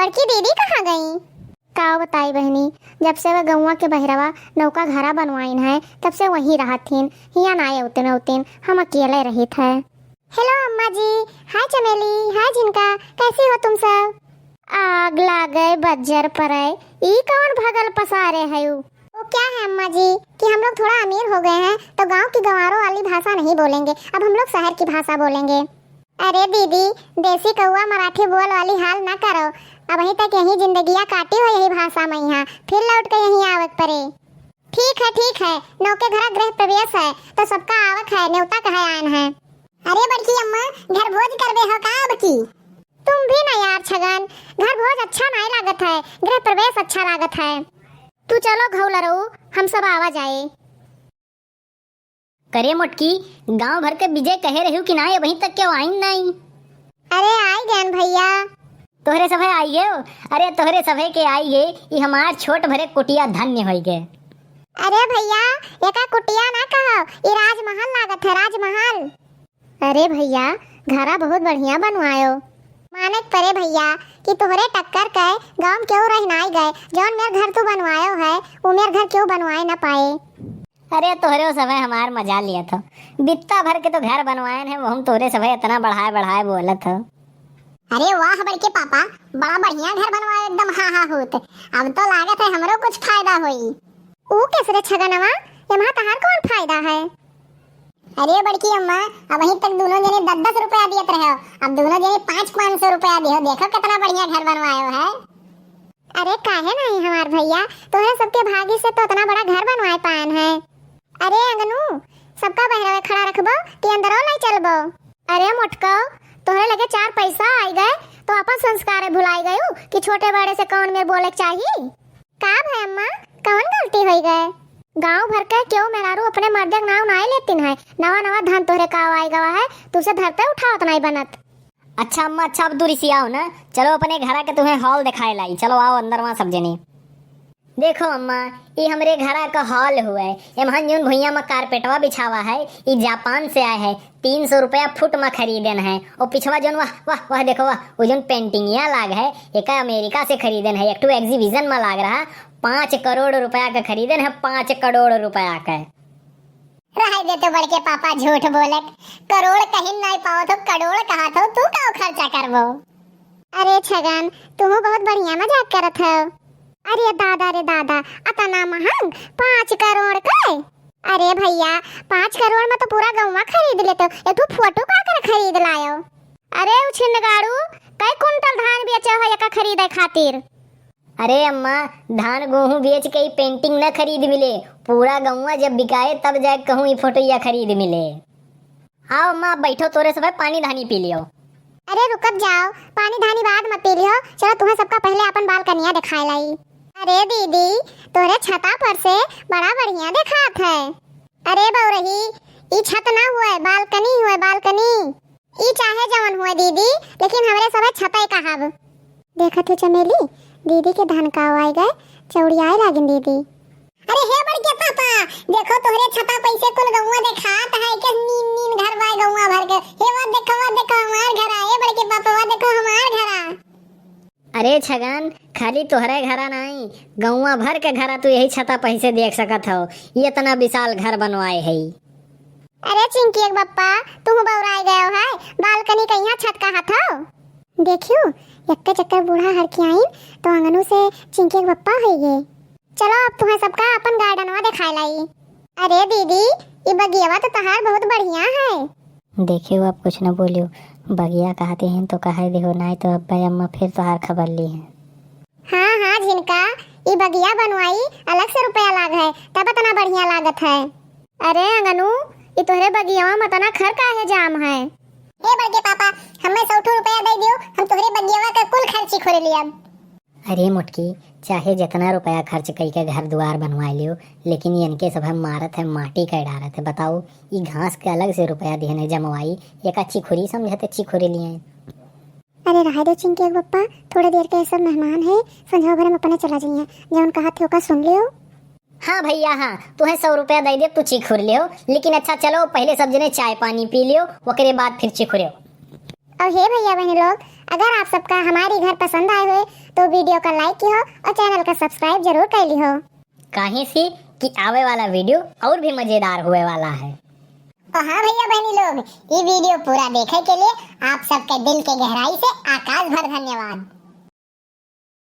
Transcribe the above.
बड़की दीदी कहाँ गई? का बताई बहनी, जब से वह गौवा के बहरवा नौका घरा बनवाइन है तब से वहीं रहतीन, हिया ना उतन हम अकेले रहित है। हेलो अम्मा जी। हाय चमेली, हाय जिनका, कैसी हो तुम सब? आग लागे बज्जर पड़े, ई कौन भगल पसारे है? वो क्या है अम्मा जी कि हम लोग थोड़ा अमीर हो गए हैं तो गांव की गंवारों वाली भाषा नहीं बोलेंगे, अब हम लोग शहर की भाषा बोलेंगे। अरे दीदी, देसी कौवा मराठी बोल वाली हाल ना करो, अब वहीं तक यही जिंदगियां काटी हो यही भाषा में, यहाँ फिर लौट कर यहीं आवक पड़े। ठीक है, नौके घरा गृह प्रवेश है तो सबका आवक है, न्योता कहे आन है। अरे बड़की अम्मा, घर भोज करबे हो का अब की? तुम भी ना यार छगन, घर भोज अच्छा नहीं लागत है, गृह प्रवेश अच्छा लागत है। तू चलो घौला रहू, हम सब आवा जाए। करे मोटकी, गांव भर के विजय कहे रहू कि ना वहीं तक क्यों आई नहीं? अरे आई गए भैया। तोहरे सभे आई गए? अरे तोहरे सभे के आई गे, ये हमार छोट भरे कुटिया धन्य हो गए। अरे भैया, एका कुटिया ना कहो, ये राजमहल लागत है, राजमहल। अरे भैया, घरा बहुत बढ़िया बनवायो। मानक परे भैया कि तोहरे टक्कर के गांव क्यों रहनाई गए, जौन मेरे घर तू बनवायो है वो मेरे घर क्यों बनवाए ना पाए? अरे तोहरे सभे हमार मजा लिया था, बित्ता भर के तो घर बनवाए हैं, वो हम तोहरे सभे इतना बढ़ाए बोलत हो। अरे वाह बड़के पापा, बड़ा बढ़िया घर बनवाए एकदम, हाँ होत। अब तो लागत है हमरो कुछ फायदा होई। ऊ कैसे छगनवा, एमा तहार कौन फायदा है? अरे बड़की अम्मा, अब वहीं तक दोनों जने 10-10 रुपया दियत रहे हो, अब दोनों जने 500-500 रुपया दियो, देखो कितना बढ़िया घर बनवायो है। अरे काहे नहीं हमार भैया, तोहरे सबके भागी से तो इतना बड़ा घर बनवाए पान है। अरे अंगनू, सबका बहरावे खड़ा रखबो कि अंदरो नहीं चलबो? अरे मोटको, तोहरे लगे 4 पैसा आई गए तो अपन संस्कार भुलाई गयू कि छोटे बड़े से कौन में बोले चाहिए? का भाई अम्मा, कौन गलती हो गए? गांव भर के क्यों मेहरारू अपने मर्द के नाम नहीं लेतीन है, नवा धन तोहरे का आई गवा है, तुझसे धरते उठावत नहीं बनत। अच्छा अम्मा, अच्छा अब दूरी से आओ ना, चलो अपने घरा के तुम्हें हॉल दिखाए लाई, चलो आओ अंदर वहाँ सब जने। देखो अम्मा, ये हमरे घरा का हॉल हुआ है, एमहन जोन भुइया में कारपेटवा बिछावा है, ये जापान से आए है, 300 रुपया फुट में खरीदन है। और पिछवा जोन वाह देखो वाह, वो जोन पेंटिंगिया लाग है, एक अमेरिका से खरीदन है, एक एग्जीबिशन में लाग रहा, 5 करोड़ रुपया का खरीदन है, 5 करोड़ रुपया का। रह दे तो बड़के पापा झूठ बोलत, करोड़ कहीं नहीं पाओ तो करोड़ कहा तो तू का खर्चा करबो? अरे छगन, तुम बहुत बढ़िया मजाक करत हो। अरे दादा, अतना महंग 5 करोड़ का? अरे भैया, 5 करोड़ में तो पूरा गौवा खरीद लेते, एक तो फोटो का कर खरीद लायो। अरे उछिनगाड़ू, कई कुंटल धान बेचा है का खरीदे खातिर? अरे अम्मा, धान गेहूं बेच के पेंटिंग न खरीद मिले, पूरा गौवा जब बिकाए तब जाए कहूँ ये फोटो या खरीद मिले। आओ अम्मा बैठो, तोरे सब पानी धानी पी लियो। अरे रुकत जाओ, पानी धानी बाद में पी लियो, चलो तुम्हें सबका पहले अपन बालकनिया दिखाए लाई। अरे दीदी, तोरे छता पर से बड़ा बढ़िया दिखात है। अरे बौरही, ई छत ना हुए, बालकनी हुए, बालकनी। ई चाहे जवन हुए दीदी, लेकिन हमरे सब छतई कहब। देखत हो चमेली, दीदी के धन का आई गए, चौड़ियाए लागिन दीदी। अरे हे बड़के पापा, देखो तोहरे छता पैसे कुल गौवा दिखात है के नीन घर बाय गौवा भर के। हे वो देखो हमार घर आए बड़के पापा, वो देखो हमार घर आ। अरे छगन, खाली तोहरे घरा नहीं, गौवा भर के घरा तू यही छता पैसे देख सकत हो, ये इतना विशाल घर बनवाए है। अरे चिंकी एक बप्पा, तुम बौराए गए हो है, बालकनी कहिया छत का हाथ हो? देखियो, एक चक्कर बूढ़ा हर के आइन तो अंगनू से चिंकी एक बप्पा हो गए। चलो अब तुम्हें सबका अपन गार्डनवा दिखाए लाई। अरे दीदी, ये बगियावा तो तहार बहुत बढ़िया है। देखियो अब कुछ न बोलियो, बगिया कहते हैं तो कहे देखो, नहीं तो अब्बा अम्मा फिर तोहार खबर ली है। हाँ झिनका, ये बगिया बनवाई अलग से रुपया लाग है, तब इतना बढ़िया लागत है। अरे अंगनू, ये तोहरे बगियावा में तना खर काहे जाम है? ए बड़के पापा, हमें 100 रुपया दे दियो, हम तोहरे बगियावा का कुल खर्ची खोरे लिया। अरे मुटकी, चाहे जितना रुपया खर्च कई के घर द्वार बनवा लियो, लेकिन इनके सब हम मारत है, माटी का डारत है। बताओ, ये घास के अलग से रुपया देने जमवाई, एक चिखुरी समझते चिखुरी लिए। अरे रहा दो चिंकी एक बप्पा, थोड़ी देर के सब मेहमान है, संझा घर में अपने चला जाइए, जौन कहा थे ओका सुन लियो। हाँ भैया हाँ, तुम्हें 100 रुपया दे दे, तू चिखुर लियो, लेकिन अच्छा चलो पहले सब जने चाय पानी पी लियो, ओकरे बाद फिर चिखुरियो। और हे भैया बहन लोग, अगर आप सबका हमारी घर पसंद आए हुए तो वीडियो का लाइक की हो और चैनल का सब्सक्राइब जरूर कर ली हो। कहीं सी कि आवे वाला वीडियो और भी मजेदार हुए वाला है। और हाँ भैया बहनी लोग, ये वीडियो पूरा देखे के लिए आप सबके दिल के गहराई से आकाश भर धन्यवाद।